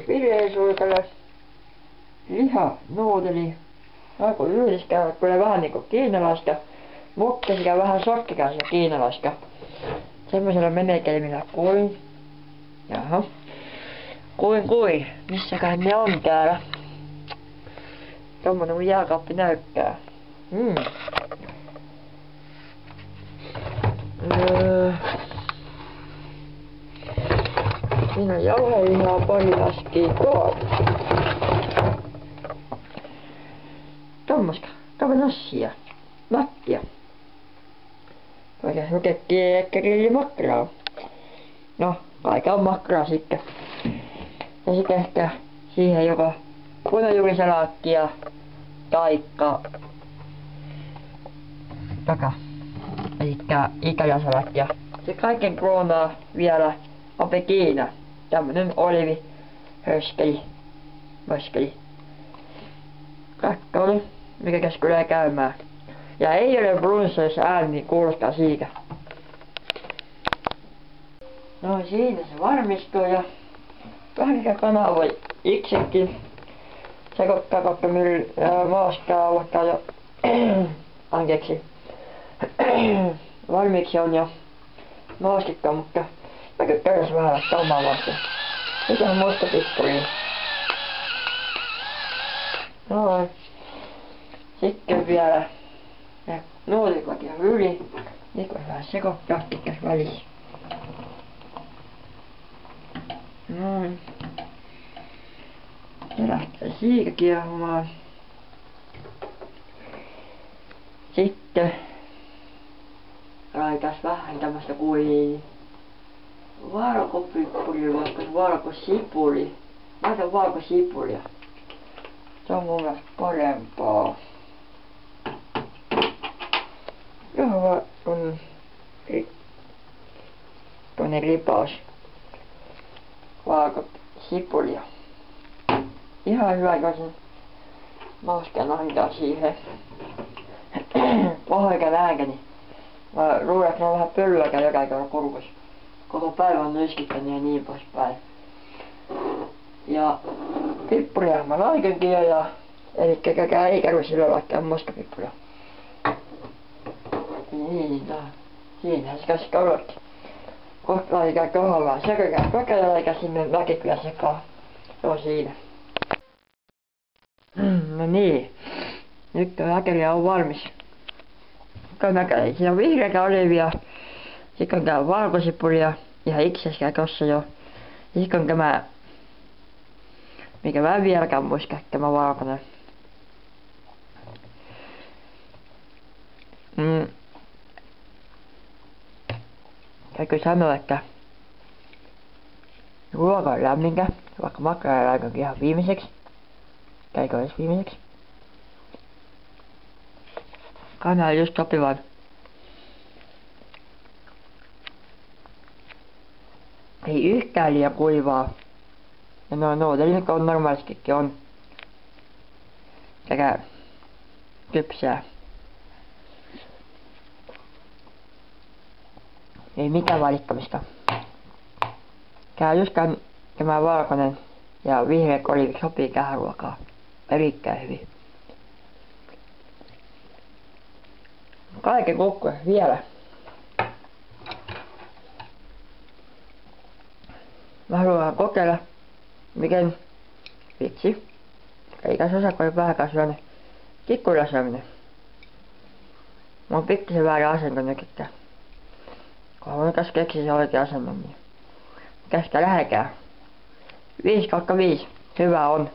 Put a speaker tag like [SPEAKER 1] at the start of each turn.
[SPEAKER 1] Fileesuikale, liha, nuudeli, alkoi yhdessä tulee vähän niinku kiinalaista, mutta sekä vähän sokkikäisiä kiinalaista. Semmoisella menetelmillä kuin, jaha, kuin, missäkään ne on täällä. Tommonen mun jääkaappi näyttää. Siinä on jauhelihaa pari askia tommoska, kavanassia, mattia. Oikein otettiin ehkä grillimakraa. No, aika on makraa sitten. Ja sitten ehkä siihen joko punajuurisalaattia taikka elikkä itäjäsalaattia. Sitten kaiken kroonaa vielä aubergine. Tämmönen oliivi, höskeli. Kakkauli, mikä käs kyllä käymään. Ja ei ole brunssa, jos ääni niin kuulostaa siitä. No siinä se varmistuu ja vähän kanaa voi itsekin sekoittaa, koska maastaa vaikka jo anteeksi. Valmiiksi on jo maastikka, mutta mä käydään vähän laittaa omaa vastaan. Nyt on musta pippuriin. Noin. Sitten vielä nuolikot ja yli. Nyt on vähän sekoittaa tässä välissä. Noin. Se lähtee siitä kiehumaan. Sitten laitas vähän tämmöstä kuin valkopyppuri, vaikka valkosipuli. Laitan valkosipulia. Se on mun mielestä parempaa. Johon on tuonne ripaus valkosipulia. Ihan hyvä, kun sen mauskean antaa siihen. Pahoikä lääkäni. Mä luulen, että mä oon vähän pölyäkään joka kerran kurkus. Koko päivän nyskittänyt ja niin poispäin. Ja pippuria mä laikenkin jo ja elikkä käkää ei käy sillä vaikka moskapippuria. Niin, siinähän se käsi kaudetti. Kohta eikä kohdallaan sekäkään kokeilla eikä sinne väkikyä sekaan. Se on siinä. No niin. Nyt tuo akeria on valmis. Siinä on vihreätä olivia. Sitten on tää valkosipulia. Ihan itseskään tossa jo. Sitten on tämä, mikä mä en vieläkään muista, tämä valkoinen. Täytyy sanoa, että ruoka on lämminkä, vaikka makraa laitankin ihan viimeiseksi. Käykö edes viimeiseksi? Kana on just sopivan. Ei yhtään liian kuivaa. Ja nuodelit on normaalistikin on. Sekä kypsää. Ei mitään valittamista. Just tämä valkoinen ja vihreä oliivi sopii tähän ruokaan erittäin hyvin. Kaiken kukku vielä. Mä haluan kokeilla, miten vitsi. Eikä se osaa, kun ei vähäkään syönyt tikkuilla syöminen. Mä oon pikkusen väärä asento nyt, että kun haluan tässä keksiä se oikea asento, niin tästä lähdetään. 5/5. Hyvä on.